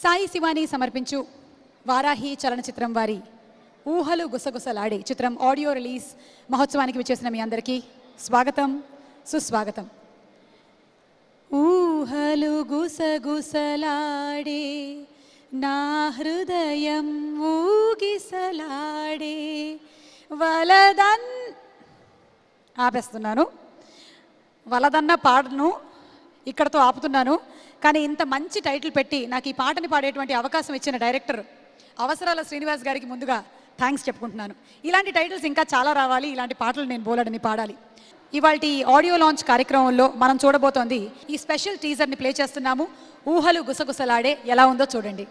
సాయి శివాని సమర్పించు వారాహి చలనచిత్రం వారి ఊహలు గుసగుసలాడే చిత్రం ఆడియో రిలీజ్ మహోత్సవానికి విచ్చేసిన మీ అందరికీ స్వాగతం, సుస్వాగతం. ఊహలు గుసగుసలాడే నా హృదయం ఊగిసలాడే వలదన్ ఆపేస్తున్నాను. వలదన్న పాటను ఇక్కడతో ఆపుతున్నాను. కానీ ఇంత మంచి టైటిల్ పెట్టి నాకు ఈ పాటని పాడేటువంటి అవకాశం ఇచ్చిన డైరెక్టర్ అవసరాల శ్రీనివాస్ గారికి ముందుగా థ్యాంక్స్ చెప్పుకుంటున్నాను. ఇలాంటి టైటిల్స్ ఇంకా చాలా రావాలి, ఇలాంటి పాటలు నేను బోలెడని పాడాలి. ఇవాళ ఆడియో లాంచ్ కార్యక్రమంలో మనం చూడబోతోంది ఈ స్పెషల్ టీజర్ని ప్లే చేస్తున్నాము. ఊహలు గుసగుసలాడే ఎలా ఉందో చూడండి.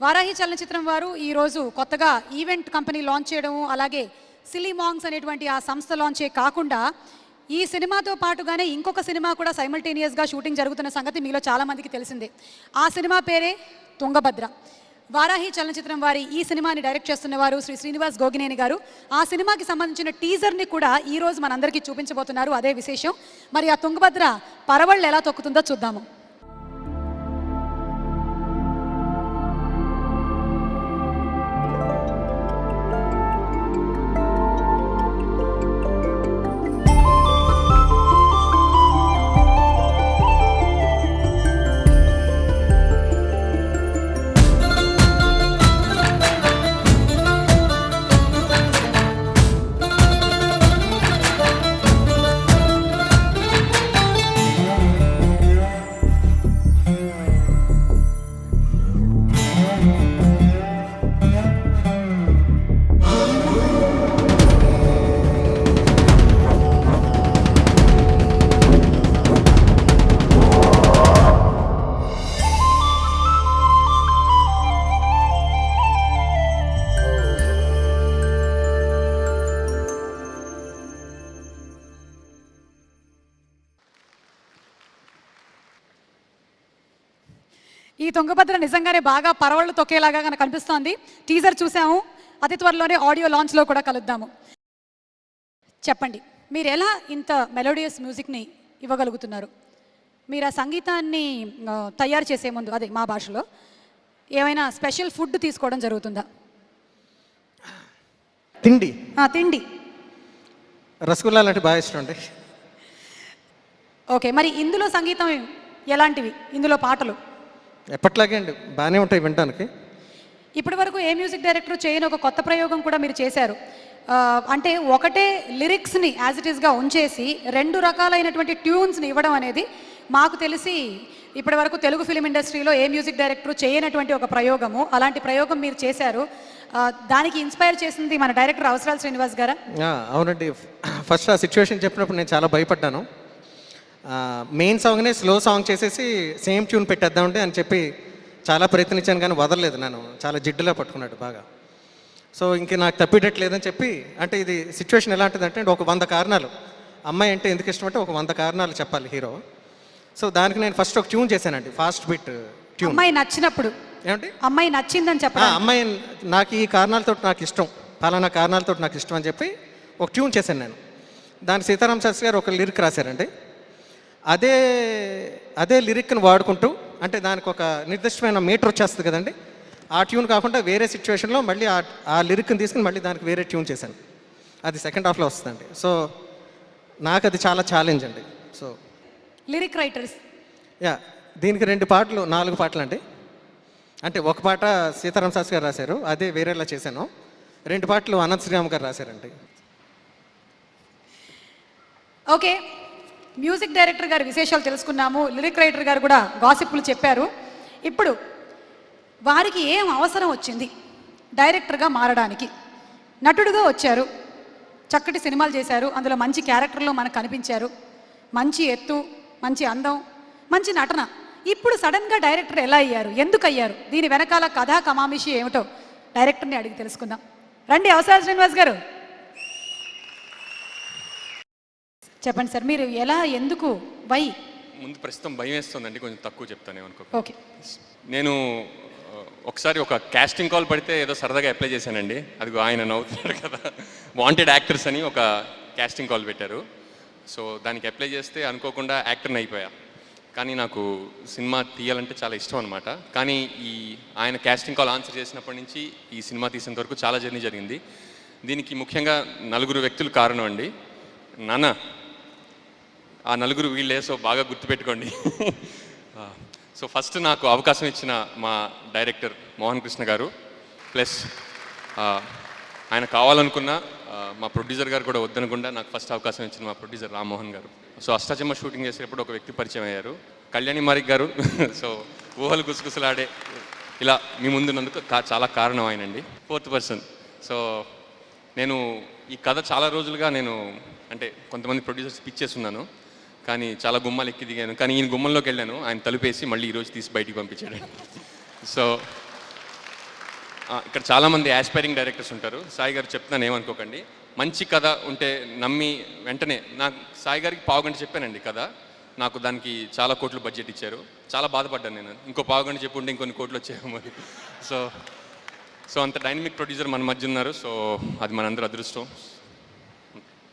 వారాహి చలనచిత్రం వారు ఈరోజు కొత్తగా ఈవెంట్ కంపెనీ లాంచ్ చేయడం, అలాగే సిలీ మాంగ్స్ అనేటువంటి ఆ సంస్థ లాంచే కాకుండా ఈ సినిమాతో పాటుగానే ఇంకొక సినిమా కూడా సైమల్టేనియస్గా షూటింగ్ జరుగుతున్న సంగతి మీలో చాలామందికి తెలిసిందే. ఆ సినిమా పేరే తుంగభద్ర. వారాహి చలనచిత్రం వారి ఈ సినిమాని డైరెక్ట్ చేస్తున్నవారు శ్రీ శ్రీనివాస్ గోగినేని గారు. ఆ సినిమాకి సంబంధించిన టీజర్ని కూడా ఈరోజు మనందరికీ చూపించబోతున్నారు. అదే విశేషం. మరి ఆ తుంగభద్ర పరవళ్ళు ఎలా తొక్కుతుందో చూద్దాము. ఈ తుంగభద్ర నిజంగానే బాగా పరవళ్ళు తొక్కేలాగా కనుక కనిపిస్తోంది. టీజర్ చూసాము, అతి త్వరలోనే ఆడియో లాంచ్లో కూడా కలుద్దాము. చెప్పండి, మీరు ఎలా ఇంత మెలోడియస్ మ్యూజిక్ని ఇవ్వగలుగుతున్నారు? మీరు ఆ సంగీతాన్ని తయారు చేసే ముందు, అదే మా భాషలో, ఏమైనా స్పెషల్ ఫుడ్ తీసుకోవడం జరుగుతుందా? తిండి తిండి రసగుల్లా లాంటి బాగా ఇష్టం అండి. ఓకే, మరి ఇందులో సంగీతం ఎలాంటివి? ఇందులో పాటలు ఎప్పట్లాగే అండి, బాగానే ఉంటాయి వినడానికి. ఇప్పటి వరకు ఏ మ్యూజిక్ డైరెక్టర్ చేయని ఒక కొత్త ప్రయోగం కూడా మీరు చేశారు. అంటే ఒకటే లిరిక్స్ని యాజ్ ఇట్ ఈస్గా ఉంచేసి రెండు రకాలైనటువంటి ట్యూన్స్ని ఇవ్వడం అనేది మాకు తెలిసి ఇప్పటి వరకు తెలుగు ఫిలిం ఇండస్ట్రీలో ఏ మ్యూజిక్ డైరెక్టర్ చేయనటువంటి ఒక ప్రయోగము. అలాంటి ప్రయోగం మీరు చేశారు. దానికి ఇన్స్పైర్ చేసింది మన డైరెక్టర్ అవసరాల శ్రీనివాస్ గారా? అవునండి. ఫస్ట్ ఆ సిచ్యువేషన్ చెప్పినప్పుడు నేను చాలా భయపడ్డాను. మెయిన్ సాంగ్నే స్లో సాంగ్ చేసేసి సేమ్ ట్యూన్ పెట్టేద్దామంటే అని చెప్పి చాలా ప్రయత్నించాను, కానీ వదలలేదు. నేను చాలా జిడ్డులా పట్టుకున్నాడు బాగా. సో ఇంక నాకు తప్పిటట్లేదని చెప్పి, అంటే ఇది సిచ్యువేషన్ ఎలాంటిదంటే ఒక 100 కారణాలు, అమ్మాయి అంటే ఎందుకు ఇష్టం అంటే ఒక 100 కారణాలు చెప్పాలి హీరో. సో దానికి నేను ఫస్ట్ ఒక ట్యూన్ చేశానండి, ఫాస్ట్ బీట్ ట్యూన్. అమ్మాయి నచ్చినప్పుడు ఏమంటే అమ్మాయి నచ్చిందని చెప్పి, అమ్మాయి నాకు ఈ కారణాలతో నాకు ఇష్టం, పలానా కారణాలతో నాకు ఇష్టం అని చెప్పి ఒక ట్యూన్ చేశాను నేను. దానికి సీతారాం శాస్త్రి గారు ఒక లిరిక్ రాశారండి. అదే లిరిక్ని వాడుకుంటూ, అంటే దానికి ఒక నిర్దిష్టమైన మీటర్ వచ్చేస్తుంది కదండి, ఆ ట్యూన్ కాకుండా వేరే సిచ్యువేషన్లో మళ్ళీ ఆ లిరిక్ని తీసుకుని మళ్ళీ దానికి వేరే ట్యూన్ చేశాను. అది సెకండ్ హాఫ్లో వస్తుందండి. సో నాకు అది చాలా ఛాలెంజ్ అండి. సో లిరిక్ రైటర్స్ దీనికి 2 పాటలు 4 పాటలు అండి. అంటే ఒక పాట సీతారాం శాస్త్రి గారు రాశారు, అదే వేరేలా చేశాను. 2 పాటలు అనంత్ శ్రీరామ్ గారు రాశారండి. ఓకే, మ్యూజిక్ డైరెక్టర్ గారి విశేషాలు తెలుసుకున్నాము, లిరిక్ రైటర్ గారు కూడా గాసిప్లు చెప్పారు. ఇప్పుడు వారికి ఏం అవసరం వచ్చింది డైరెక్టర్గా మారడానికి? నటుడుగా వచ్చారు, చక్కటి సినిమాలు చేశారు, అందులో మంచి క్యారెక్టర్లో మనకు కనిపించారు, మంచి ఎత్తు, మంచి అందం, మంచి నటన. ఇప్పుడు సడన్గా డైరెక్టర్ ఎలా అయ్యారు, ఎందుకు అయ్యారు, దీని వెనకాల కథా కమామిషి ఏమిటో డైరెక్టర్ని అడిగి తెలుసుకుందాం. రండి అవసరాజ్ శ్రీనివాస్ గారు, చెప్పండి సార్, మీరు ఎలా, ఎందుకు, వై? ముందు ప్రస్తుతం భయం వేస్తుందండి, కొంచెం తక్కువ చెప్తాను ఏమనుకో. ఓకే. నేను ఒకసారి ఒక కాస్టింగ్ కాల్ పడితే ఏదో సరదాగా అప్లై చేశానండి. అదిగో ఆయన నవ్వుతున్నాడు కదా. వాంటెడ్ యాక్టర్స్ అని ఒక కాస్టింగ్ కాల్ పెట్టారు. సో దానికి అప్లై చేస్తే అనుకోకుండా యాక్టర్ని అయిపోయా. కానీ నాకు సినిమా తీయాలంటే చాలా ఇష్టం అనమాట. కానీ ఆయన కాస్టింగ్ కాల్ ఆన్సర్ చేసినప్పటి నుంచి ఈ సినిమా తీసేంత వరకు చాలా జర్నీ జరిగింది. దీనికి ముఖ్యంగా 4 వ్యక్తులు కారణం అండి. నాన్న, ఆ 4 వీళ్ళే, సో బాగా గుర్తుపెట్టుకోండి. సో ఫస్ట్ నాకు అవకాశం ఇచ్చిన మా డైరెక్టర్ మోహన్ కృష్ణ గారు, ప్లస్ ఆయన కావాలనుకున్న మా ప్రొడ్యూసర్ గారు కూడా వద్దనుకుండా నాకు ఫస్ట్ అవకాశం ఇచ్చిన మా ప్రొడ్యూసర్ రామ్మోహన్ గారు. సో అష్టాచమ్మ షూటింగ్ చేసేటప్పుడు ఒక వ్యక్తి పరిచయం అయ్యారు, కళ్యాణి మారిక్ గారు. సో ఊహలు గుసగుసలాడే ఇలా మీ ముందున్నందుకు చాలా కారణం ఆయనండి. 4th person. సో నేను ఈ కథ చాలా రోజులుగా అంటే కొంతమంది ప్రొడ్యూసర్స్ పిచ్ చేస్తున్నాను, కానీ చాలా గుమ్మాలు ఎక్కి దిగాను. కానీ ఈయన గుమ్మంలోకి వెళ్ళాను, ఆయన తలుపేసి మళ్ళీ ఈరోజు తీసి బయటికి పంపించాడు. సో ఇక్కడ చాలామంది యాస్పైరింగ్ డైరెక్టర్స్ ఉంటారు. సాయి గారు చెప్తున్నాను, ఏమనుకోకండి. మంచి కథ ఉంటే నమ్మి వెంటనే, నాకు సాయి గారికి 1/2 గంట చెప్పానండి కథ, నాకు దానికి చాలా కోట్లు బడ్జెట్ ఇచ్చారు. చాలా బాధపడ్డాను నేను, ఇంకో 1/2 గంట చెప్పుంటే ఇంకొన్ని కోట్లు వచ్చాయేమో. సో అంత డైనమిక్ ప్రొడ్యూసర్ మన మధ్య ఉన్నారు. సో అది మనందరూ అదృష్టం.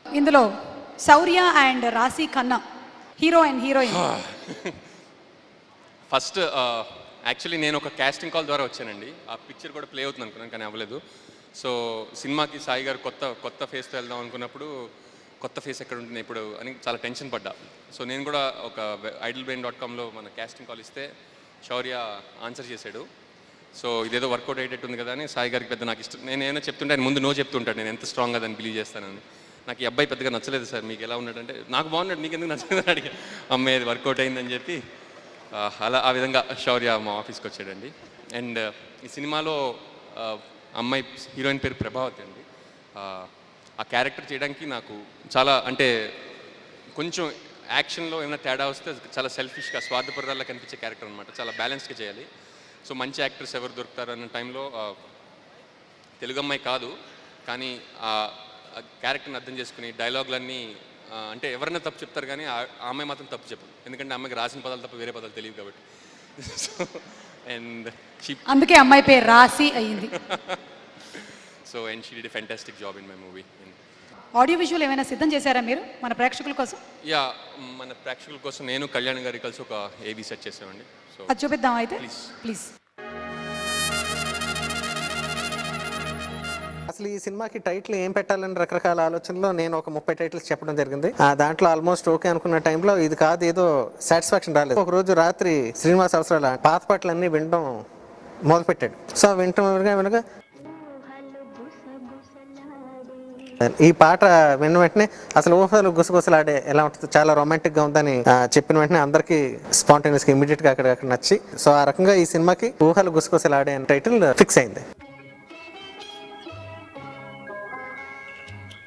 ఇందులో శౌర్య అండ్ రాశి Khanna hero and heroine. First actually నేను ఒక కాస్టింగ్ కాల్ ద్వారా వచ్చానండి. ఆ పిక్చర్ కూడా ప్లే అవుతుంది అనుకున్నాను, కానీ అవ్వలేదు. సో సినిమాకి సాయి గారు కొత్త ఫేస్తో వెళ్దాం అనుకున్నప్పుడు, కొత్త ఫేస్ ఎక్కడ ఉంటుంది ఇప్పుడు అని చాలా టెన్షన్ పడ్డా. సో నేను కూడా ఒక idlebrain.comలో మన కాస్టింగ్ కాల్ ఇస్తే శౌర్య ఆన్సర్ చేశాడు. సో ఇదేదో వర్కౌట్ అయ్యేటట్టు ఉంది కదా అని సాయి గారికి పెద్ద నాకు ఇష్టం. నేను ఏమైనా చెప్తుంటే ఆయన ముందు నో చెప్తుంటాడు, నేను ఎంత స్ట్రాంగ్గా దాన్ని బిలీవ్ చేస్తానని. నాకు ఈ అబ్బాయి పెద్దగా నచ్చలేదు సార్, మీకు ఎలా ఉన్నాడంటే, నాకు బాగున్నాడు, నీకు ఎందుకు నచ్చలేదు అడిగా. అమ్మాయి అది వర్కౌట్ అయిందని చెప్పి ఆ విధంగా శౌర్య మా ఆఫీస్కి వచ్చాడండి. అండ్ ఈ సినిమాలో అమ్మాయి హీరోయిన్ పేరు ప్రభావతి అండి. ఆ క్యారెక్టర్ చేయడానికి నాకు చాలా, అంటే కొంచెం యాక్షన్లో ఏమైనా తేడా వస్తే చాలా సెల్ఫిష్గా, స్వార్థపరదాల్లో కనిపించే క్యారెక్టర్ అనమాట. చాలా బ్యాలెన్స్గా చేయాలి. సో మంచి యాక్టర్స్ ఎవరు దొరుకుతారు అన్న టైంలో తెలుగు అమ్మాయి కాదు, కానీ ఆ క్యారెక్టర్ని అర్థం చేసుకుని డైలాగులన్నీ, అంటే ఎవరైనా తప్పు చెప్తారు కానీ ఆ అమ్మాయి మాత్రం తప్పు చెప్పదు, ఎందుకంటే అమ్మాయికి రాసిన పదాలు తప్ప వేరే పదాలు తెలియదు కాబట్టి. సో అందుకే అమ్మాయి పేరు రాశి అయ్యింది. So and she did a fantastic job in my movie. Audio visual ఏమైనా సిద్ధం చేశారా మీరు మన ప్రేక్షకుల కోసం? యా, మన ప్రేక్షకుల కోసం నేను కళ్యాణ్ గారి కలిసి ఒక ఏబీ సెట్ చేసామండి. సో అది చూపిద్దాం అయితే, ప్లీజ్. అసలు ఈ సినిమాకి టైటిల్ ఏం పెట్టాలని రకరకాల ఆలోచనలో నేను ఒక 30 టైటిల్స్ చెప్పడం జరిగింది. దాంట్లో ఆల్మోస్ట్ ఓకే అనుకున్న టైంలో ఇది కాదు, ఏదో సాటిస్ఫాక్షన్ రాలేదు. ఒక రోజు రాత్రి శ్రీనివాస్ అవసరాల పాత పాటలన్నీ వినడం మొదలుపెట్టాడు. సో వినగా ఈ పాట విన్న వెంటనే అసలు ఊహలు గుసగుసలాడే ఎలా ఉంటుంది, చాలా రొమాంటిక్గా ఉందని చెప్పిన వెంటనే అందరికీ స్పాంటేనియస్గా ఇమీడియట్గా అక్కడ నచ్చి, సో ఆ రకంగా ఈ సినిమాకి ఊహలు గుసగుసలాడే అనే టైటిల్ ఫిక్స్ అయింది.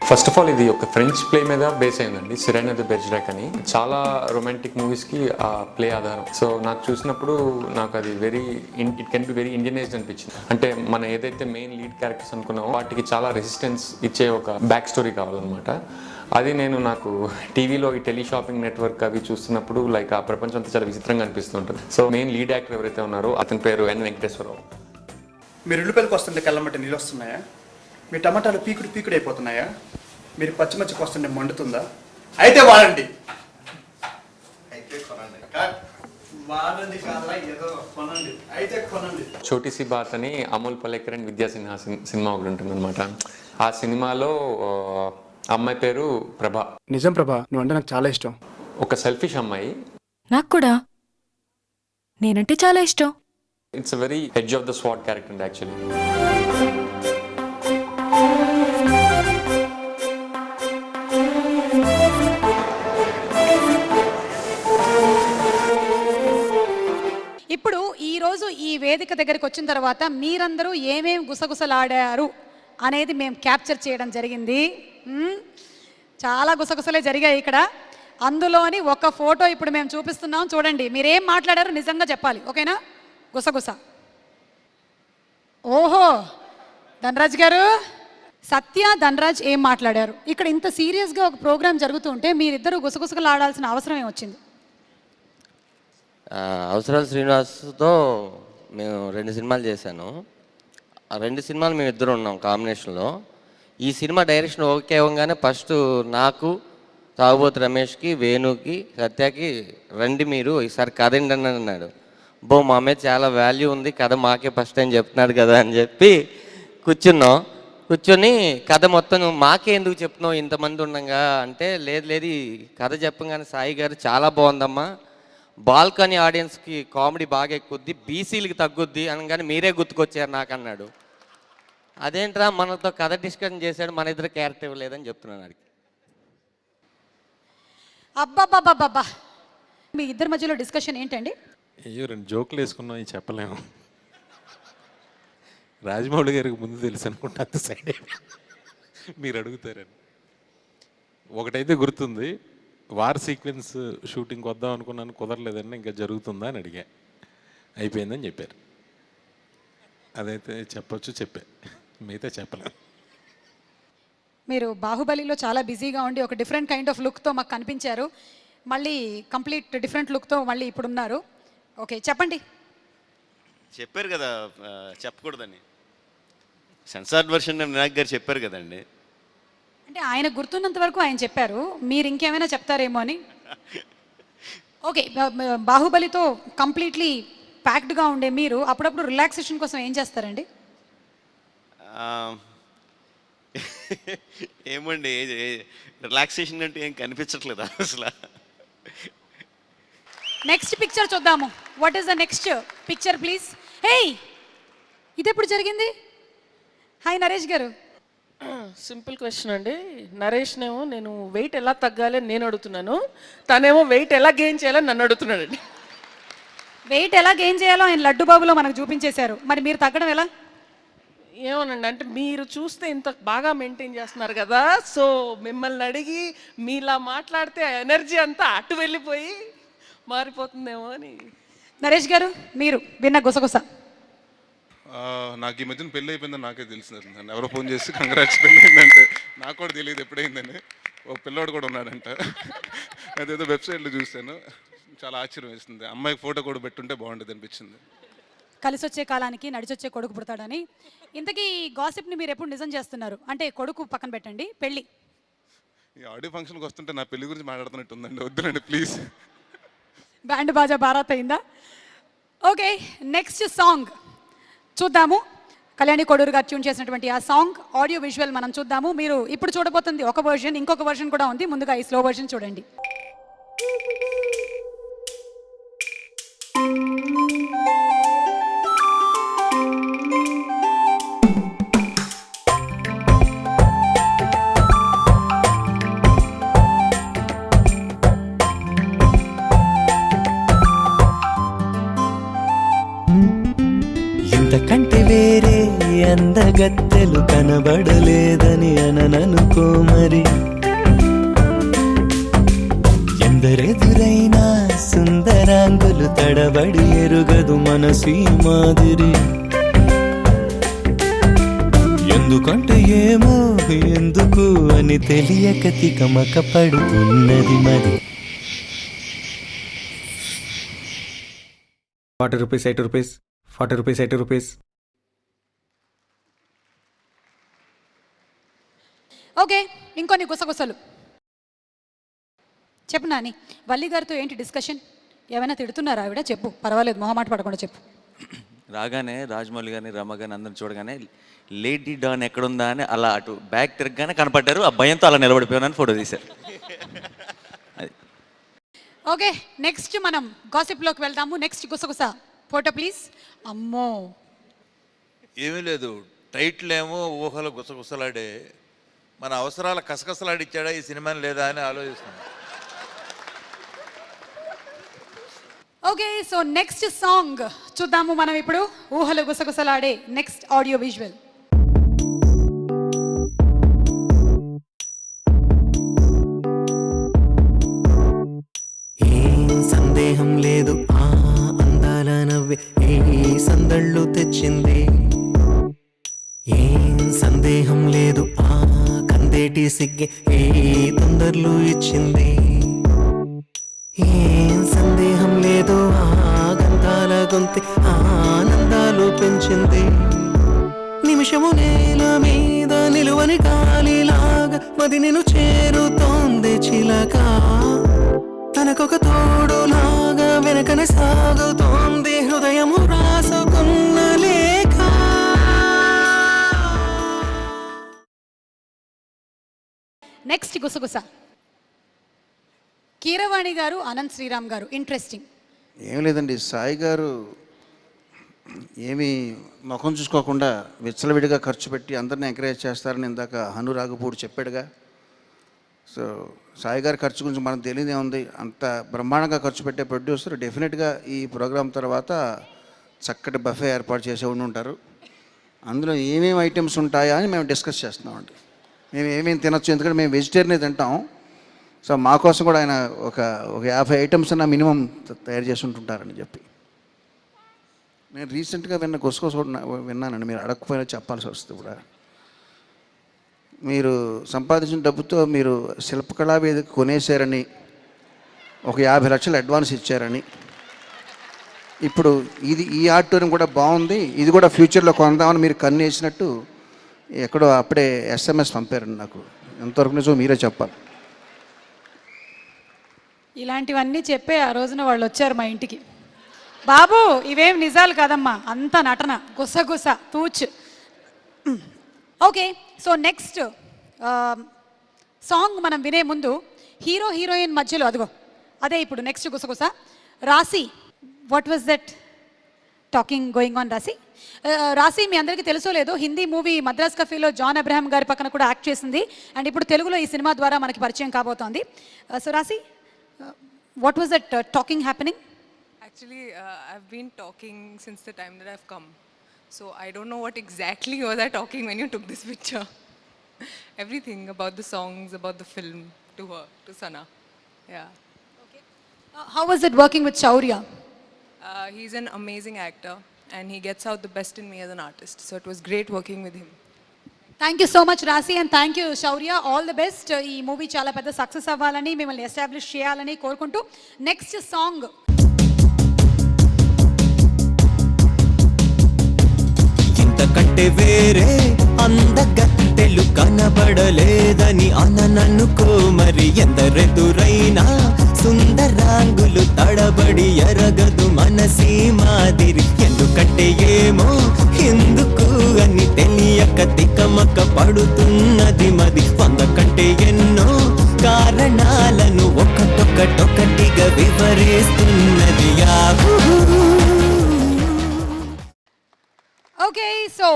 ఫస్ట్ ఆఫ్ ఆల్ ఇది ఒక ఫ్రెంచ్ ప్లే మీద బేస్ అయిందండి, సిరైనా ది బెర్జరాక్ అని. చాలా రొమాంటిక్ మూవీస్కి ఆ ప్లే ఆధారం. సో నాకు చూసినప్పుడు నాకు అది it can be very Indianised అనిపించింది. అంటే మనం ఏదైతే మెయిన్ లీడ్ క్యారెక్టర్స్ అనుకున్నామో వాటికి చాలా రెసిస్టెన్స్ ఇచ్చే ఒక బ్యాక్ స్టోరీ కావాలన్నమాట. అది నాకు టీవీలో ఈ టెలి షాపింగ్ నెట్వర్క్ అవి చూస్తున్నప్పుడు లైక్ ఆ ప్రపంచం అంతా చాలా విచిత్రంగా అనిపిస్తుంటుంది. సో మెయిన్ లీడ్ యాక్టర్ ఎవరైతే ఉన్నారో అతని పేరు ఎన్ వెంకటేశ్వరరావు. మీరు ఉల్లిపాయలకు వస్తుంటే కళ్ళమట్టి నీళ్ళు వస్తున్నాయా? మీ టమాటాలు పీకుడు అయిపోతున్నాయా? మీరు పచ్చిమిర్చికి వస్తుంటే మండుతుందా? అయితే వాడండి. చోటీ సి బాత్ అని అమోల్ పలేకర్ అండ్ విద్యా సిన్హా సినిమా ఒకటి ఉంటుందన్నమాట. ఆ సినిమాలో అమ్మాయి పేరు ప్రభా. నిజం ప్రభా, నువ్వు అంటే నాకు చాలా ఇష్టం. ఒక సెల్ఫిష్ అమ్మాయి. నాకు కూడా నేనంటే చాలా ఇష్టం. It's a very edge of the swat character actually. వేదిక దగ్గరికి వచ్చిన తర్వాత మీరందరూ ఏమేం గుసగుసలాడారు అనేది మేము క్యాప్చర్ చేయడం జరిగింది. చాలా గుసగుసలే జరిగాయి ఇక్కడ. అందులోని ఒక ఫోటో ఇప్పుడు మేము చూపిస్తున్నాం, చూడండి. మీరేం మాట్లాడారో నిజంగా చెప్పాలి, ఓకేనా? గుసగుస. ఓహో, ధనరాజ్ గారు, సత్య ధనరాజ్ ఏం మాట్లాడారు? ఇక్కడ ఇంత సీరియస్గా ఒక ప్రోగ్రామ్ జరుగుతుంటే మీరిద్దరూ గుసగుసలు ఆడాల్సిన అవసరం ఏమొచ్చింది? అవసరాలు శ్రీనివాస్తో మేము 2 సినిమాలు చేశాను. ఆ 2 సినిమాలు మేము ఇద్దరు ఉన్నాం కాంబినేషన్లో. ఈ సినిమా డైరెక్షన్ ఓకే అవ్వగానే ఫస్ట్ నాకు, తాగుబోతు రమేష్కి, వేణుకి, సత్యకి రండి మీరు ఈసారి కథ ఏంటని అన్నాడు. మా మీద చాలా వాల్యూ ఉంది, కథ మాకే ఫస్ట్ టైం చెప్తున్నాడు కదా అని చెప్పి కూర్చొని కథ మొత్తం మాకే ఎందుకు చెప్తున్నావు ఇంతమంది ఉండగా అంటే, లేదు ఈ కథ చెప్పగానే సాయి గారు చాలా బాగుందమ్మా, బాల్కనీ ఆడియన్స్కి కామెడీ బాగా ఎక్కుద్ది, బీసీలకి తగ్గుద్ది అనగానే మీరే గుర్తుకొచ్చారు నాకు అన్నాడు. అదేంట్రా మనతో కథ డిస్కషన్ చేశాడు, మన ఇద్దరు క్యారెక్టర్ ఇవ్వలేదని చెప్తున్నాను అడిగి. అబ్బాబ్బాబ్బా, మీ ఇద్దరి మధ్యలో డిస్కషన్ ఏంటండి? అయ్యో 2 జోకులు వేసుకున్నాం, ఇది చెప్పలేము. రాజమౌళి గారికి ముందు తెలుసు అనుకుంటా, అంత సైడ్ మీరు అడుగుతారని. ఒకటైతే గుర్తుంది, వార్ సీక్వెన్స్ షూటింగ్కి వద్దాం అనుకున్నాను, కుదరలేదని ఇంకా జరుగుతుందా అని అడిగా, అయిపోయిందని చెప్పారు. అదైతే చెప్పా, మిగతా చెప్పలేము. మీరు బాహుబలిలో చాలా బిజీగా ఉండి ఒక డిఫరెంట్ కైండ్ ఆఫ్ లుక్తో మాకు కనిపించారు. మళ్ళీ కంప్లీట్ డిఫరెంట్ లుక్తో మళ్ళీ ఇప్పుడు ఉన్నారు. ఓకే, చెప్పండి. చెప్పారు కదా చెప్పకూడదని, సెన్సార్డ్ వర్షన్ వినాయక్ గారు చెప్పారు కదండి. అంటే ఆయన గుర్తున్నంత వరకు ఆయన చెప్పారు, మీరు ఇంకేమైనా చెప్తారేమో అని. ఓకే, బాహుబలితో కంప్లీట్లీ ప్యాక్డ్గా ఉండే మీరు అప్పుడప్పుడు రిలాక్సేషన్ కోసం ఏం చేస్తారండి? ఏమండి, రిలాక్సేషన్ అంటే ఏం కనిపించట్లేదా అసలు? నెక్స్ట్ పిక్చర్ చూద్దాము. What is the next picture please? Hey, ఇది ఎప్పుడు జరిగింది? హాయ్ నరేష్ గారు. సింపుల్ క్వశ్చన్ అండి. నరేష్నేమో నేను వెయిట్ ఎలా తగ్గాలి అని నేను అడుగుతున్నాను, తనేమో వెయిట్ ఎలా గెయిన్ చేయాలని నన్ను అడుగుతున్నాడండి. వెయిట్ ఎలా గెయిన్ చేయాలో ఆయన లడ్డు బాబులో మనకు చూపించేశారు, మరి మీరు తగ్గడం ఎలా? ఏమోనండి, అంటే మీరు చూస్తే ఇంత బాగా మెయింటైన్ చేస్తున్నారు కదా, సో మిమ్మల్ని అడిగి మీలా మాట్లాడితే ఆ ఎనర్జీ అంతా అటు వెళ్ళిపోయి మారిపోతుందేమో అని. నరేష్ గారు, మీరు విన్న గుసగుస. నాకు ఈ మధ్యన పెళ్ళి అయిపోయిందని నాకే తెలిసింది. ఎవరో ఫోన్ చేసి కంగ్రాట్స్ పెళ్ళి అయిందంటే నాకు కూడా తెలియదు ఎప్పుడైందని. ఓ పిల్లోడు కూడా ఉన్నాడంట, అదేదో వెబ్సైట్లో చూశాను, చాలా ఆశ్చర్యం వేస్తుంది. అమ్మాయికి ఫోటో కూడా పెట్టుంటే బాగుంటుంది అనిపించింది. కలిసి వచ్చే కాలానికి నడిచొచ్చే కొడుకు పుడతాడని. ఇంతకీ గాసిప్ని మీరు ఎప్పుడు నిజం చేస్తున్నారు? అంటే కొడుకు పక్కన పెట్టండి, పెళ్ళి. ఈ ఆడియో ఫంక్షన్కి వస్తుంటే నా పెళ్లి గురించి మాట్లాడుతున్నట్టు ఉందండి, వద్దులండి ప్లీజ్. బ్యాండ్ బాజా బారాత్ అయిందా? ఓకే, నెక్స్ట్ సాంగ్ చూద్దాము. కళ్యాణి కొడూరు గారు ట్యూన్ చేసినటువంటి ఆ సాంగ్ ఆడియో విజువల్ మనం చూద్దాము. మీరు ఇప్పుడు చూడబోతుంది ఒక వర్షన్, ఇంకొక వర్షన్ కూడా ఉంది. ముందుగా ఈ స్లో వర్షన్ చూడండి. ఇంతకంటే వేరే అందగత్తెలు కనబడలేదని అనననుకో మరి. ఎందరెదురైనా సుందరాంగులు తడబడి ఎరుగదు మనసు ఈ మాదిరి. ఎందుకంటే ఏమో ఎందుకు అని తెలియక తికమక పడుతున్నది మరి. 40 rupees, 80 rupees, 40 rupees, 80 rupees. Okay, ఇంకొన్ని గుసగుసలు చెప్పు నాని. వల్లి గారితో ఏంటి డిస్కషన్? ఏమైనా తిడుతున్నారా ఆవిడ? చెప్పు, పర్వాలేదు, మొహమాట పడకుండా చెప్పు. రాగానే రాజమౌళి గారిని, రమ గారిని అందరిని చూడగానే లేడీ డాన్ ఎక్కడుందా అని అలా అటు బ్యాక్ తిరగగానే కనపడ్డారు. ఆ భయంతో అలా నిలబడిపోయానని ఫోటో తీశారు. ఓకే, నెక్స్ట్ మనం గాసిప్లోకి వెళ్దాము. నెక్స్ట్ గుసగుస ఫోటో ప్లీజ్. అమ్మో, ఏమీ లేదు, టైటిల్ ఏమో ఊహలు గుసగుసలాడే, మన అవసరాల కసకసలాడిచ్చాడా ఈ సినిమాని లేదా అని ఆలోచిస్తున్నాం. ఓకే, సో నెక్స్ట్ సాంగ్ చూద్దాము మనం ఇప్పుడు. ఊహలు గుసగుసలాడే నెక్స్ట్ ఆడియో విజువల్. ఏం సందేహం లేదు ఆ అందాల నవ్వే ఏ సందళ్ళు తెచ్చింది. ఏం సందేహం లేదు ఆ కందేటి సిగ్గే ఏ తొందరలు ఇచ్చింది. ఏం సందేహం లేదు ఆ గంధాల గొంతి ఆనందాలు పెంచింది. నిమిషము నేల మీద నిలువని గాలిలాగా మది నేను చేరుతోంది చిలక. తనకొక తోడులాగా వెనకనే సాగుతోంది హృదయము రాసుకున్న లేఖ. నెక్స్ట్ గుసగుస. కీరవాణి గారు, అనంత్ శ్రీరామ్ గారు. ఇంట్రెస్టింగ్. ఏం లేదండి, సాయి గారు ఏమీ ముఖం చూసుకోకుండా విచ్చలవిడిగా ఖర్చు పెట్టి అందరిని ఎంకరేజ్ చేస్తారని ఇందాక హనురాగపూడి చెప్పాడుగా. సో సాయి గారి ఖర్చు గురించి మనకు తెలియదే ఉంది. అంత బ్రహ్మాండంగా ఖర్చు పెట్టే ప్రొడ్యూసర్ డెఫినెట్గా ఈ ప్రోగ్రాం తర్వాత చక్కటి బఫే ఏర్పాటు చేసే ఉండి ఉంటారు. అందులో ఏమేమి ఐటమ్స్ ఉంటాయా అని మేము డిస్కస్ చేస్తున్నామండి. మేము ఏమేమి తినొచ్చు, ఎందుకంటే మేము వెజిటేరియనే తింటాం. సో మా కోసం కూడా ఆయన ఒక 50 ఐటమ్స్ అన్న మినిమం తయారు చేసి ఉంటుంటారని చెప్పి నేను రీసెంట్గా గుసగుస విన్నానండి. మీరు అడగకపోయినా చెప్పాల్సి వస్తుంది కూడా. మీరు సంపాదించిన డబ్బుతో మీరు శిల్పకళా వేదిక కొనేశారని, ఒక 50 లక్షలు అడ్వాన్స్ ఇచ్చారని, ఇప్పుడు ఈ ఆడిటోరియం కూడా బాగుంది, ఇది కూడా ఫ్యూచర్లో కొందామని మీరు కన్నేసినట్టు ఎక్కడో అప్పుడే SMS పంపారండి నాకు. ఎంతవరకు నిజం మీరే చెప్పాలి. ఇలాంటివన్నీ చెప్పే ఆ రోజున వాళ్ళు వచ్చారు మా ఇంటికి. బాబు ఇవేం నిజాలు కాదమ్మా, అంత నటన, గుసగుస, తూచ్. ఓకే, సో నెక్స్ట్ సాంగ్ మనం వినే ముందు హీరో హీరోయిన్ మధ్యలో అదిగో అదే ఇప్పుడు నెక్స్ట్ గుసగుస. Raashi, what was that talking going on Raashi? Raashi మీ అందరికీ తెలుసో లేదో, హిందీ మూవీ మద్రాస్ కఫీలో జాన్ అబ్రహాం గారి పక్కన కూడా యాక్ట్ చేసింది. అండ్ ఇప్పుడు తెలుగులో ఈ సినిమా ద్వారా మనకి పరిచయం కాబోతోంది. సో రాశి, what was that talking happening? Actually, I've been talking since the time that I've come. So I don't know what exactly was I talking when you took this picture. Everything about the songs, about the film, to her, to Sana. Yeah. Okay. How was it working with Shaurya? He's an amazing actor and he gets out the best in me as an artist. So it was great working with him. Thank you so much Raashi, and thank you Shaurya. All the best. ఈ movie చాలా పెద్ద success అవ్వాలని, మిమ్మల్ని establish చేయాలని కోరుకుంటూ next song. ఇంతకంటే వేరే అందగత్తెలు కనబడలేదని అనననుకో మరి. ఎందరెదురైనా సుందరాంగులు తడబడి ఎరగదు మనసీ మాదిరి. ఎందుకంటే ఏమో ఎందుకు అని తెలియక తికమక పడుతున్నది మది. 100 కంటే ఎన్నో కారణాలను ఒకటొకటొకటిగా వివరిస్తున్నది. ఓకే, సో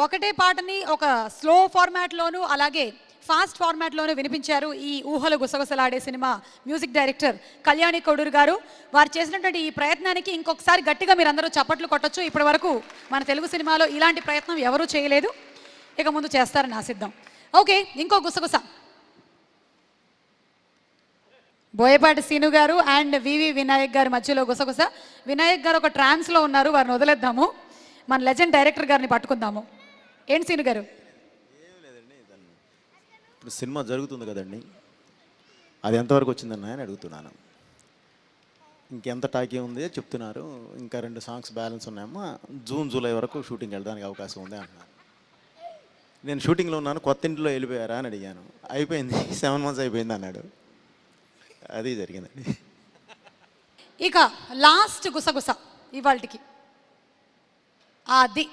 ఒకటే పాటని ఒక స్లో ఫార్మాట్లోను అలాగే ఫాస్ట్ ఫార్మాట్లోనూ వినిపించారు ఈ ఊహలు గుసగుసలాడే cinema music director Kalyani Koduri గారు. వారు చేసినటువంటి ఈ ప్రయత్నానికి ఇంకొకసారి గట్టిగా మీరు అందరూ చప్పట్లు కొట్టచ్చు. ఇప్పటి వరకు మన తెలుగు సినిమాలో ఇలాంటి ప్రయత్నం ఎవరూ చేయలేదు, ఇక ముందు చేస్తారని ఆశిద్దాం. ఓకే, ఇంకో గుసగుస. బోయపాటి సీను గారు అండ్ వివి వినాయక్ గారి మధ్యలో గుసగుస. వినాయక్ గారు ఒక ట్రాన్స్లో ఉన్నారు, వారిని వదిలేద్దాము, మన లెజెండ్ డైరెక్టర్ గారిని పట్టుకుందాము. ఏంటి సీను గారు? ఇప్పుడు సినిమా జరుగుతుంది కదండి, అది ఎంతవరకు వచ్చిందన్న అని అడుగుతున్నాను. ఇంకెంత టాకీ ఉంది చెప్తున్నారు, ఇంకా 2 సాంగ్స్ బ్యాలెన్స్ ఉన్నాయమ్మా, జూన్ జూలై వరకు షూటింగ్ వెళ్ళడానికి అవకాశం ఉంది అంటున్నారు. నేను షూటింగ్లో ఉన్నాను, కొత్త ఇంట్లో వెళ్ళిపోయారా అని అడిగాను. అయిపోయింది, 7 months అయిపోయింది అన్నాడు. అది జరిగిందండి. ఇక లాస్ట్ గుసగుస ఇవాళకి అది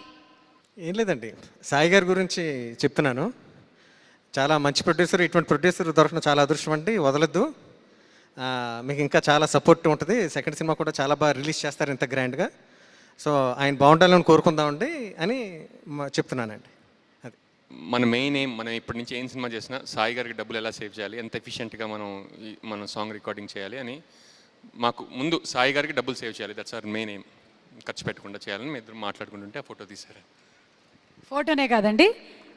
ఏం లేదండి, సాయి గారి గురించి చెప్తున్నాను. చాలా మంచి ప్రొడ్యూసర్, ఇటువంటి ప్రొడ్యూసర్ దొరకడం చాలా అదృష్టం అండి. వదలొద్దు, మీకు ఇంకా చాలా సపోర్ట్ ఉంటుంది. సెకండ్ సినిమా కూడా చాలా బాగా రిలీజ్ చేస్తారు ఇంత గ్రాండ్గా. సో ఆయన బాగుండాలని కోరుకుందామండి అని చెప్తున్నానండి. అది మన మెయిన్ ఏం, మనం ఇప్పటి నుంచి ఏం సినిమా చేసినా సాయి గారికి డబ్బులు ఎలా సేవ్ చేయాలి, ఎంత ఎఫిషియెంట్గా మనం సాంగ్ రికార్డింగ్ చేయాలి అని మాకు ముందు సాయి గారికి డబ్బులు సేవ్ చేయాలి, దట్స్ అవర్ మెయిన్ ఎయిమ్. ఖర్చు పెట్టకుండా చేయాలని మీ ఇద్దరు మాట్లాడుకుంటుంటే ఆ ఫోటో తీశారు. ఫోటోనే కాదండి,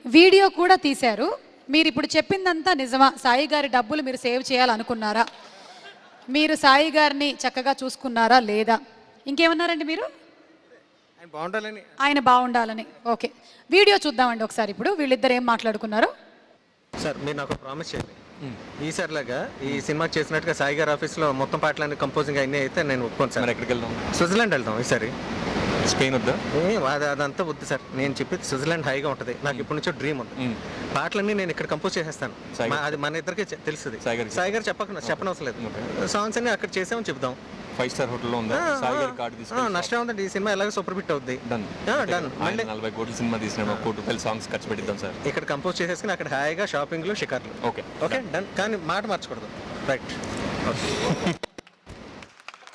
వీడియో కూడా తీశారు. మీరు ఇప్పుడు చెప్పిందంతా నిజమా? సాయి గారి డబ్బులు మీరు సేవ్ చేయాలనుకున్నారా? మీరు సాయి గారిని చక్కగా చూసుకున్నారా లేదా? ఇంకేమన్నారండి మీరు? ఆయన బాగుండాలని. ఆయన బాగుండాలని. ఓకే, వీడియో చూద్దామండి ఒకసారి. ఇప్పుడు వీళ్ళిద్దరు ఏం మాట్లాడుకున్నారు. సార్ మీరు నాకు ప్రామిస్ చేయండి, ఈసారిలాగా ఈ సినిమాకి చేసినట్టుగా సాయి గారి ఆఫీస్లో మొత్తం పాటలన్నీ కంపోజింగ్ అయినా అయితే నేను ఒప్పుకోను సార్. ఎక్కడికి వెళ్దాం? స్విట్జర్లాండ్ వెళ్దాం ఈసారి. స్పెయిన్ వద్దా? అదంతా వద్దు సార్, నేను చెప్పేది స్విట్జర్లాండ్ హాయిగా ఉంటుంది. నాకు ఇప్పటి నుంచో డ్రీమ్ ఉంది. పాటలన్నీ నేను ఇక్కడ కంపోజ్ చేసేస్తాను. అది మన ఇద్దరికి తెలుస్తుంది. సాయి గారు చెప్పనవసరం లేదు. సాంగ్స్ అన్ని అక్కడ చేసామని చెప్దాం. 5-star హోటల్లో ఉందా? సాయి గారి కార్డు తీసుకొని నష్టం ఉందండి, ఈ సినిమా ఎలాగో సూపర్ హిట్ అవుద్ది. డన్. 40 కోట్ల సినిమా తీసిన ₹1 కోటి సాంగ్స్ ఖర్చు పెట్టిద్దాం సార్. ఇక్కడ కంపోజ్ చేసేసుకుని అక్కడ హాయిగా షాపింగ్లు షికార్లు. Okay okay done. కానీ మాట మార్చకూడదు. రైట్.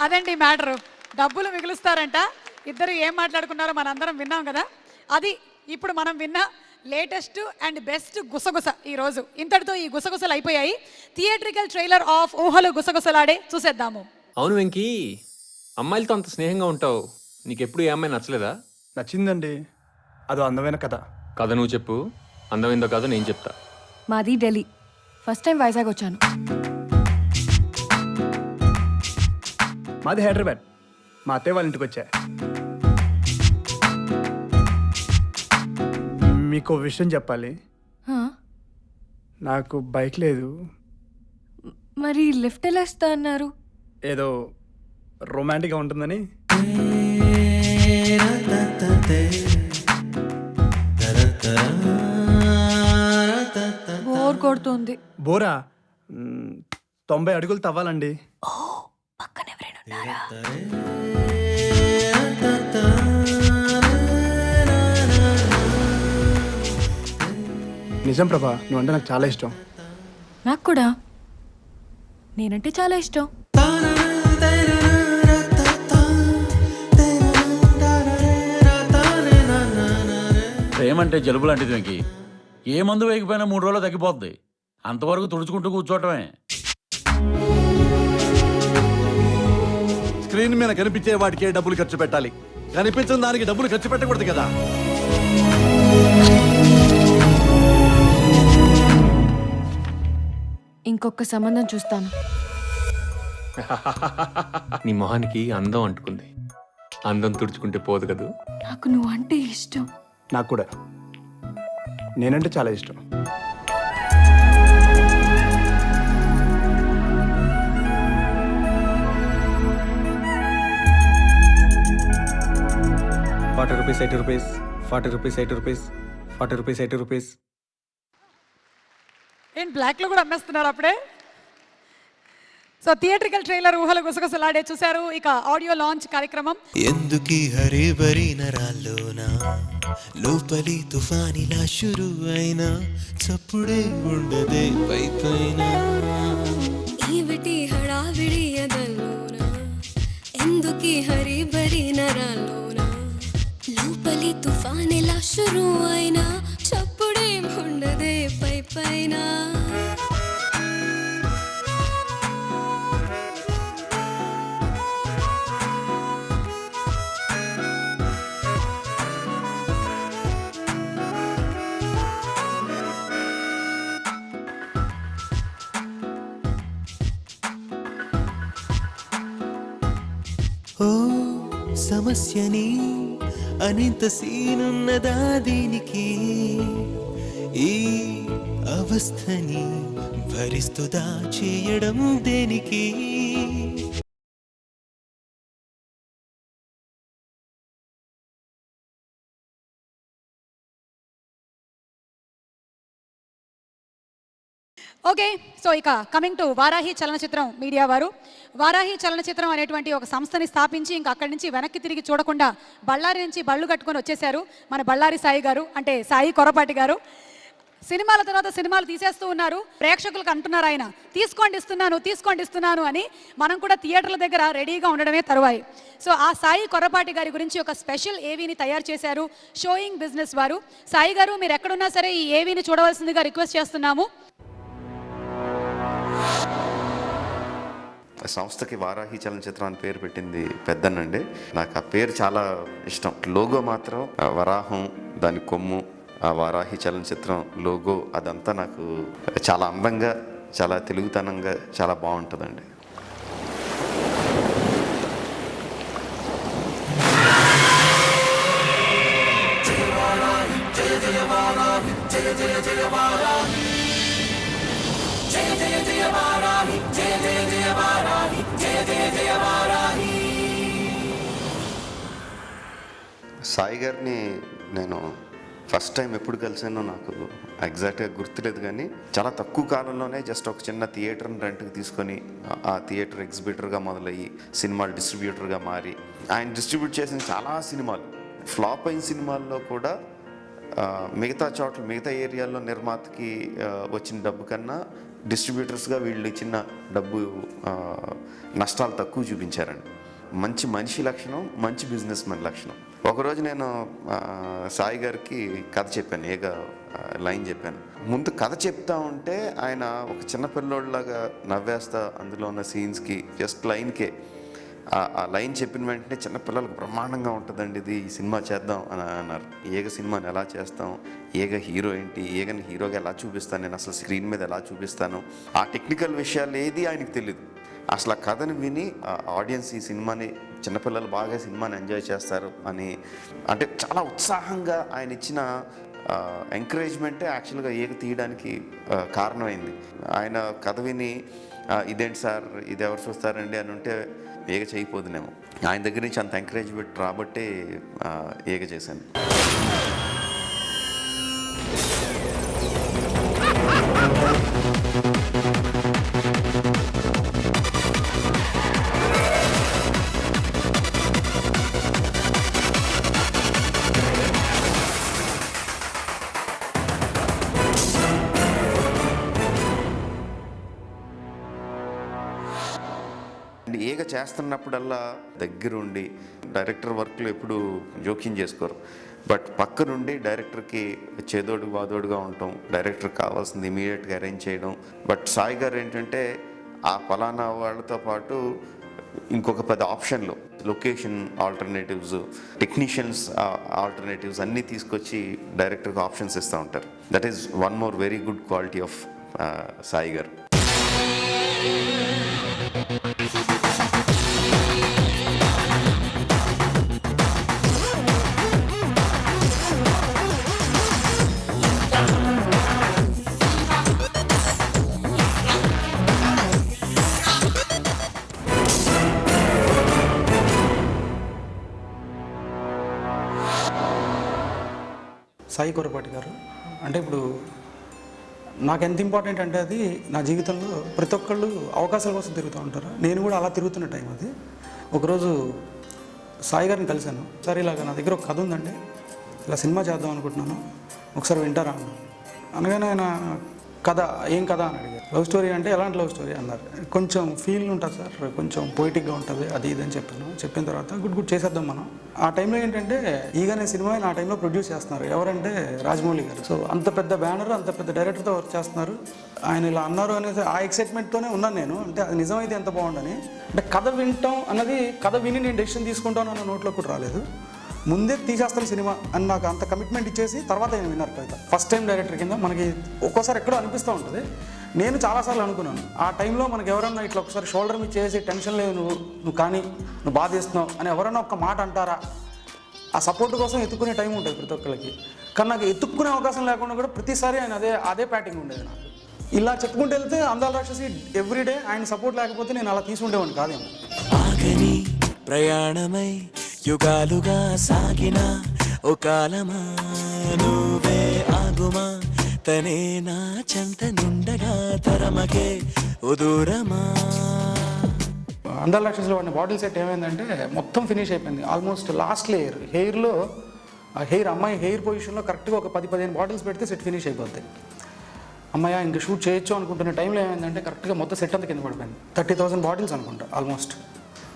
అదండి మ్యాటరు. డబ్బులు మిగులుస్తారంట. ఇద్దరు ఏం మాట్లాడుకున్నారో మనందరం విన్నాం కదా. అది ఇప్పుడు మనం విన్న లేటెస్ట్ అండ్ బెస్ట్ గుసగుస ఈరోజు. ఇంతటితో ఈ గుసగుసలు అయిపోయాయి. థియేట్రికల్ ట్రైలర్ ఆఫ్ ఊహలు గుసగుసలాడే చూసేద్దాము. అవును వెంకీ, అమ్మాయిలతో అంత స్నేహంగా ఉంటావు, నీకెప్పుడు ఏ అమ్మాయి నచ్చలేదా? నచ్చిందండి, అదో అందమైన కథ. కథ నువ్వు చెప్పు, అందమైందో కాదో నేను చెప్తా. మాది ఢిల్లీ, ఫస్ట్ టైం వైజాగ్ వచ్చాను. మాది హైదరాబాద్, మా అత్తయ్య వాళ్ళ ఇంటికి వచ్చా. మీకు విషయం చెప్పాలి, హా? నాకు బైక్ లేదు. మరి లిఫ్ట్ ఎలా ఇస్తా అన్నారు? ఏదో రొమాంటిక్గా ఉంటుందని. బోర్ కొడుతుంది. బోరా 90 అడుగులు తవ్వాలండి. పక్కన ఎవరైనా ఉన్నారా? నిజం ప్రభా, నువ్వంటే నాకు చాలా ఇష్టం. నాకు కూడా, నేనంటే చాలా ఇష్టం. ప్రేమంటే జలుబు లాంటిది వెంకి, ఏ మందు వేయకపోయినా 3 రోజులు తగ్గిపోద్ది. అంతవరకు తుడుచుకుంటూ కూర్చోవటమే. స్క్రీన్ మీద కనిపించే వాటికే డబ్బులు ఖర్చు పెట్టాలి, కనిపించిన దానికి డబ్బులు ఖర్చు పెట్టకూడదు కదా. ఇంకొక సంబంధం చూస్తాను. నీ మొహానికి అందం అంటుకుంది, అందం తుడుచుకుంటే పోదు కదూ. నాకు నువ్వు అంటే ఇష్టం. నాకు కూడా, నేనంటే చాలా ఇష్టం. ₹40, ₹80, ₹40, ₹80, ₹40, ₹80. ఏంటి బ్లాక్లో కూడా అమ్మేస్తున్నారు అప్పుడే? సో థియేట్రికల్ ట్రైలర్ ఊహలు గుసగుసలాడే చూశారు. ఇక ఆడియో లాంచ్ కార్యక్రమం. ఎందుకీ హరిబరి నరాల్లోనా లోపలి తుఫానిలా షురు అయినా చప్పుడే ఉండదే పై పైన ఈవిటి హడావిడి ఎదల్లోనా ఎందుకీ హరిబరి నరాల్లోనా లోపలి తుఫానిలా షురు అయినా చప్పుడే ఉండదే పై పైన ఓ సమస్యని అనింత సీనున్నదా దీనికి ఈ అవస్థని భరిస్తుదా చేయడం దేనికి ఓకే, సో ఇక కమింగ్ టు వారాహి చలనచిత్రం మీడియా వారు. వారాహి చలనచిత్రం అనేటువంటి ఒక సంస్థని స్థాపించి ఇంకా అక్కడి నుంచి వెనక్కి తిరిగి చూడకుండా బళ్ళారి నుంచి బళ్ళు కట్టుకొని వచ్చేసారు మన బళ్ళారి సాయి గారు, అంటే సాయి కొరపాటి గారు. సినిమాల తర్వాత సినిమాలు తీసేస్తూ ఉన్నారు. ప్రేక్షకులకు అంటున్నారు ఆయన తీసుకోండి ఇస్తున్నాను అని. మనం కూడా థియేటర్ల దగ్గర రెడీగా ఉండడమే తరువాయి. సో ఆ సాయి కొరపాటి గారి గురించి ఒక స్పెషల్ ఏవీని తయారు చేశారు షోయింగ్ బిజినెస్ వారు. సాయి గారు మీరు ఎక్కడున్నా సరే ఈ ఏవీని చూడవలసిందిగా రిక్వెస్ట్ చేస్తున్నాము. సంస్థకి వారాహి చలనచిత్రం అని పేరు పెట్టింది పెద్దనండి. నాకు ఆ పేరు చాలా ఇష్టం. లోగో మాత్రం వరాహం, దాని కొమ్ము, ఆ వారాహి చలనచిత్రం లోగో అదంతా నాకు చాలా అందంగా, చాలా తెలుగుతనంగా చాలా బాగుంటుందండి. సాయి గారిని నేను ఫస్ట్ టైం ఎప్పుడు కలిసానో నాకు ఎగ్జాక్ట్గా గుర్తులేదు, కానీ చాలా తక్కువ కాలంలోనే జస్ట్ ఒక చిన్న థియేటర్ని రెంట్కి తీసుకొని ఆ థియేటర్ ఎగ్జిబిటర్గా మొదలయ్యి సినిమాలు డిస్ట్రిబ్యూటర్గా మారి ఆయన డిస్ట్రిబ్యూట్ చేసిన చాలా సినిమాలు, ఫ్లాప్ అయిన సినిమాల్లో కూడా మిగతా చోట్ల మిగతా ఏరియాల్లో నిర్మాతకి వచ్చిన డబ్బు కన్నా డిస్ట్రిబ్యూటర్స్గా వీళ్ళు ఇచ్చిన డబ్బు నష్టాలు తక్కువ చూపించారండి. మంచి మనిషి లక్షణం, మంచి బిజినెస్ మ్యాన్ లక్షణం. ఒకరోజు నేను సాయి గారికి కథ చెప్పాను, లైన్ చెప్పాను. ముందు కథ చెప్తా ఉంటే ఆయన ఒక చిన్న పిల్లోళ్ళలాగా నవ్వేస్తా అందులో ఉన్న సీన్స్కి జస్ట్ లైన్కే ఆ లైన్ చెప్పిన వెంటనే చిన్నపిల్లలకు బ్రహ్మాండంగా ఉంటుందండి ఇది, ఈ సినిమా చేద్దాం అని అన్నారు. ఏగ సినిమాని ఎలా చేస్తాం, ఏగ హీరో ఏంటి, ఏగని హీరోగా ఎలా చూపిస్తాను, నేను అసలు స్క్రీన్ మీద ఎలా చూపిస్తాను, ఆ టెక్నికల్ విషయాలు ఏది ఆయనకు తెలియదు. అసలు ఆ కథను విని ఆడియన్స్ ఈ సినిమాని, చిన్నపిల్లలు బాగా సినిమాని ఎంజాయ్ చేస్తారు అని, అంటే చాలా ఉత్సాహంగా ఆయన ఇచ్చిన ఎంకరేజ్మెంటే యాక్చువల్గా ఏగ తీయడానికి కారణమైంది. ఆయన కథ విని ఇదేంటి సార్, ఇది ఎవరు చూస్తారండి అని ఉంటే ఏగ చేయకపోదునేమో. ఆయన దగ్గర నుంచి అంత ఎంకరేజ్మెంట్ రాబట్టే ఏగ చేశాను. ఏగ చేస్తున్నప్పుడల్లా దగ్గరుండి, డైరెక్టర్ వర్క్లో ఎప్పుడు జోక్యం చేసుకోరు, బట్ పక్క నుండి డైరెక్టర్కి చేదోడు వాదోడుగా ఉండటం, డైరెక్టర్కి కావాల్సింది ఇమీడియట్గా అరేంజ్ చేయడం. బట్ సాయి గారు ఏంటంటే ఆ ఫలానా వాళ్ళతో పాటు ఇంకొక 10 ఆప్షన్లు, లొకేషన్ ఆల్టర్నేటివ్స్, టెక్నీషియన్స్ ఆల్టర్నేటివ్స్ అన్నీ తీసుకొచ్చి డైరెక్టర్కి ఆప్షన్స్ ఇస్తూ ఉంటారు. That is one more very good quality of Sai గారు. సాయి కొరపాటి గారు అంటే ఇప్పుడు నాకు ఎంత ఇంపార్టెంట్ అంటే అది నా జీవితంలో ప్రతి ఒక్కళ్ళు అవకాశాల కోసం తిరుగుతూ ఉంటారు. నేను కూడా అలా తిరుగుతున్న టైం అది. ఒకరోజు సాయి గారిని కలిశాను. సరే ఇలాగ నా దగ్గర ఒక కథ ఉందండి, ఇలా సినిమా చేద్దాం అనుకుంటున్నాను, ఒకసారి వింటారా అన్నాను. అనగానే ఆయన కథ, ఏం కథ అని అడిగారు. లవ్ స్టోరీ అంటే ఎలాంటి లవ్ స్టోరీ అన్నారు. కొంచెం ఫీల్ ఉంటుంది సార్, కొంచెం పొయిటిక్గా ఉంటుంది అది ఇది అని చెప్పాను. చెప్పిన తర్వాత గుడ్ చేసేద్దాం మనం. ఆ టైంలో ఏంటంటే ఈగనే సినిమా ఆ టైంలో ప్రొడ్యూస్ చేస్తున్నారు. ఎవరంటే రాజమౌళి గారు. సో అంత పెద్ద బ్యానర్, అంత పెద్ద డైరెక్టర్తో వర్క్ చేస్తున్నారు. ఆయన ఇలా అన్నారు అనేసి ఆ ఎక్సైట్మెంట్తోనే ఉన్నాను నేను. అంటే అది నిజమైతే ఎంత బాగుండని. అంటే కథ వింటాం అన్నది, కథ విని నేను డెసిషన్ తీసుకుంటాను అన్న నోట్లో కూడా రాలేదు. ముందే తీసేస్తాను సినిమా అని నాకు అంత కమిట్మెంట్ ఇచ్చేసి తర్వాత ఆయన విన్నారు కవిత. ఫస్ట్ టైం డైరెక్టర్ కింద మనకి ఒక్కోసారి ఎక్కడో అనిపిస్తూ ఉంటుంది. నేను చాలాసార్లు అనుకున్నాను ఆ టైంలో మనకి ఎవరన్నా ఇట్లా ఒకసారి షోల్డర్ మీద చేసి టెన్షన్ లేదు నువ్వు కానీ నువ్వు బాధేస్తున్నావు అని ఎవరన్నా ఒక మాట అంటారా, ఆ సపోర్ట్ కోసం ఎత్తుకునే టైం ఉంటుంది ప్రతి ఒక్కరికి. కానీ నాకు ఎత్తుక్కునే అవకాశం లేకుండా కూడా ప్రతిసారి ఆయన అదే ప్యాటింగ్ ఉండేది నాకు. ఇలా చెప్పుకుంటూ వెళ్తే అందాల రాక్షసి ఎవ్రీడే ఆయన సపోర్ట్ లేకపోతే నేను అలా తీసుకుంటేవాడిని కాదేమో. ఆగని ప్రయాణమై యుగాలుగా సాగిన ఓ కాలమా నువ్వే ఆగుమా, తనే నా చెంత నుండగా తరమకే ఉదూరమా. అందాల రాక్షసులో వాడిన బాటిల్ సెట్ ఏమైందంటే మొత్తం ఫినిష్ అయిపోయింది. ఆల్మోస్ట్ లాస్ట్ లేయర్ హెయిర్లో, ఆ హెయిర్ అమ్మాయి హెయిర్ పొజిషన్లో కరెక్ట్గా ఒక 10-15 బాటిల్స్ పెడితే సెట్ ఫినిష్ అయిపోద్ది. అమ్మాయి ఇంకా షూట్ చేయొచ్చు అనుకుంటున్న టైంలో ఏమైందంటే కరెక్ట్గా మొత్తం సెట్ అంతా కింద పడిపోయింది. 30,000 బాటిల్స్ అనుకుంటా ఆల్మోస్ట్.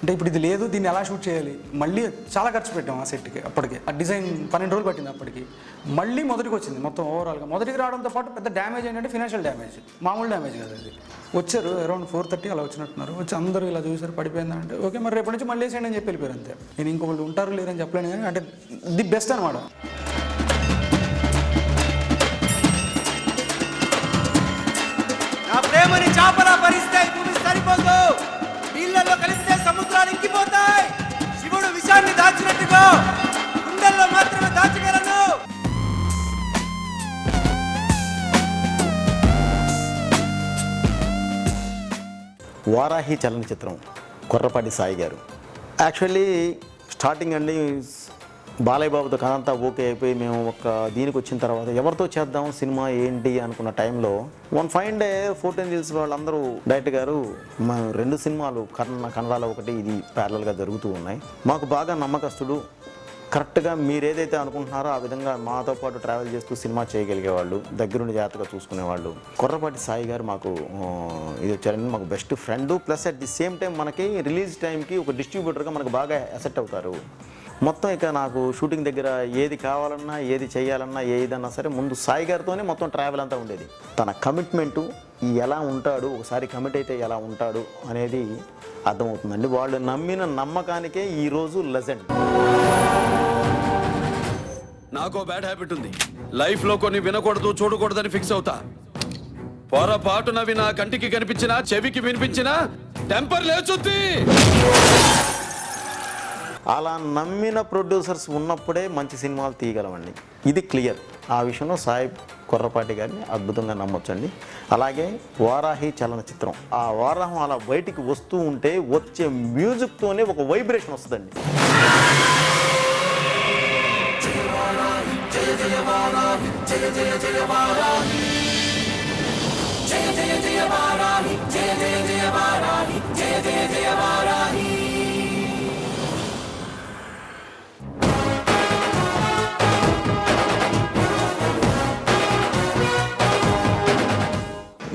అంటే ఇప్పుడు ఇది లేదు, దీన్ని ఎలా షూట్ చేయాలి, మళ్ళీ చాలా ఖర్చు పెట్టాం ఆ సెట్కి. అప్పటికి ఆ డిజైన్ 12 రోజులు పట్టింది. అప్పటికి మళ్ళీ మొదటికి వచ్చింది. మొత్తం ఓవరాల్గా మొదటికి రావడంతో పాటు పెద్ద డ్యామేజ్ ఏంటంటే ఫినాన్షియల్ డ్యామేజ్, మామూలు డ్యామేజ్ కదా అది. వచ్చారు అరౌండ్ 4:30 అలా వచ్చినట్టున్నారు. వచ్చి అందరూ ఇలా చూసారు, పడిపోయింది అంటే ఓకే మరి రేపటి నుంచి మళ్ళీ వేసేయండి అని చెప్పి వెళ్ళిపోయారు అంతే. నేను ఇంకొకళ్ళు ఉంటారు లేదని చెప్పలేను కానీ అంటే ది బెస్ట్ అనమాట. నా ప్రేమని చాపలా పరిస్తే భూమి సరిపోదు, నీళ్ళల్లో కలిపితే సముద్రాలు ఇంకిపోతాయి. శివుడు విషాన్ని దాచినట్టుగా గుండెల్లో మాత్రమే దాచగలను. వారాహి చలనచిత్రం, కొర్రపాటి సాయి గారు. యాక్చువల్లీ స్టార్టింగ్ అండి బాలయ్య బాబుతో కథ అంతా ఓకే అయిపోయి మేము ఒక దీనికి వచ్చిన తర్వాత ఎవరితో చేద్దాం సినిమా ఏంటి అనుకున్న టైంలో వన్ ఫైన్ డే 14 Angels వాళ్ళందరూ డైరెక్టర్ గారు మా 2 సినిమాలు కన్నడలో ఒకటి ఇది ప్యారలల్గా జరుగుతూ ఉన్నాయి, మాకు బాగా నమ్మకస్తుడు, కరెక్ట్గా మీరు ఏదైతే అనుకుంటున్నారో ఆ విధంగా మాతో పాటు ట్రావెల్ చేస్తూ సినిమా చేయగలిగేవాళ్ళు, దగ్గరుండి జాగ్రత్తగా చూసుకునేవాళ్ళు. కొర్రపాటి సాయి గారు మాకు ఇది వచ్చారని మాకు best friend, plus at the same time మనకి రిలీజ్ టైంకి ఒక డిస్ట్రిబ్యూటర్గా మనకు బాగా అసెట్ అవుతారు. మొత్తం ఇక నాకు షూటింగ్ దగ్గర ఏది కావాలన్నా ఏది చేయాలన్నా ఏదన్నా సరే ముందు సాయి గారితోనే మొత్తం ట్రావెల్ అంతా ఉండేది. తన కమిట్మెంటు ఎలా ఉంటాడు, ఒకసారి కమిట్ అయితే ఎలా ఉంటాడు అనేది అర్థమవుతుందండి. వాళ్ళు నమ్మిన నమ్మకానికే ఈరోజు లెజెండ్. నాకో బ్యాడ్ హ్యాబిట్ ఉంది, లైఫ్లో కొన్ని వినకూడదు చూడకూడదని ఫిక్స్ అవుతా. పొరపాటునవి నా కంటికి కనిపించినా చెవికి వినిపించినా టెంపర్ లేచుద్ది. అలా నమ్మిన ప్రొడ్యూసర్స్ ఉన్నప్పుడే మంచి సినిమాలు తీయగలమండి, ఇది క్లియర్. ఆ విషయంలో సాయి కొర్రపాటి గారిని అద్భుతంగా నమ్మొచ్చండి. అలాగే వారాహి చలనచిత్రం, ఆ వారాహం అలా బయటికి వస్తూ ఉంటే వచ్చే మ్యూజిక్తోనే ఒక వైబ్రేషన్ వస్తుందండి.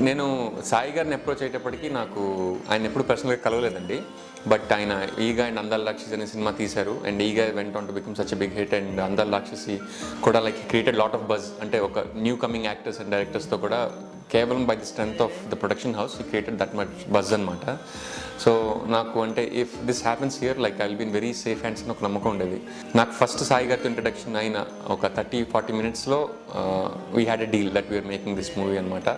నేను సాయి గారిని అప్రోచ్ అయ్యేటప్పటికి నాకు ఆయన ఎప్పుడు పర్సనల్గా కలవలేదండి. బట్ ఆయన ఈగా అండ్ అందాల రాక్షసి అనే సినిమా తీశారు and Eega went on to become such a big hit. And Andala Rakshasi కూడా like created lot of buzz, అంటే ఒక న్యూ కమింగ్ యాక్టర్స్ అండ్ డైరెక్టర్స్తో కూడా కేవలం by the strength of the production house ఈ క్రియేటెడ్ దట్ మచ్ బజ్ అనమాట. So నాకు అంటే if this happens here like I will been very safe hands అని ఒక నమ్మకం ఉండేది. నాకు ఫస్ట్ సాయి గారితో ఇంట్రడక్షన్ అయిన ఒక 30-40 minutesలో we had a deal that we are making this movie అనమాట.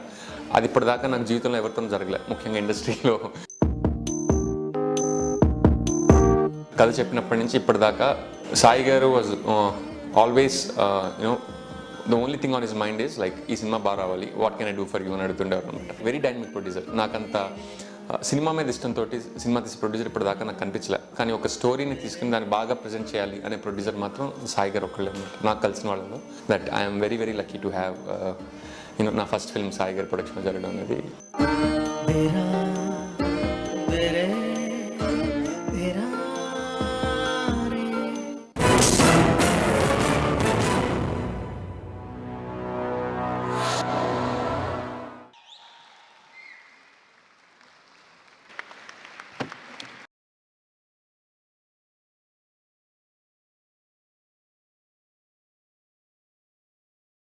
అది ఇప్పటిదాకా నాకు జీవితంలో ఎవరితో జరగలే, ముఖ్యంగా ఇండస్ట్రీలో. కథ చెప్పినప్పటి నుంచి ఇప్పటిదాకా సాయి గారు was always you know the only thing on his mind is like ఈ సినిమా బాగా రావాలి, what can I do for you అని అడుగుతుండేవారు అనమాట. Very dynamic producer. నాకంత సినిమా మీద ఇష్టంతో సినిమా తీసే ప్రొడ్యూసర్ ఇప్పటిదాకా నాకు కనిపించలే, కానీ ఒక స్టోరీని తీసుకుని దాన్ని బాగా ప్రజెంట్ చేయాలి అనే ప్రొడ్యూసర్ మాత్రం సాయి గారు ఒకళ్ళే అనమాట నాకు కలిసిన వాళ్ళలో. That I'm very very lucky to have నా ఫస్ట్ ఫిల్మ్ సాయి గారి ప్రొడక్షన్ జరగడం అనేది.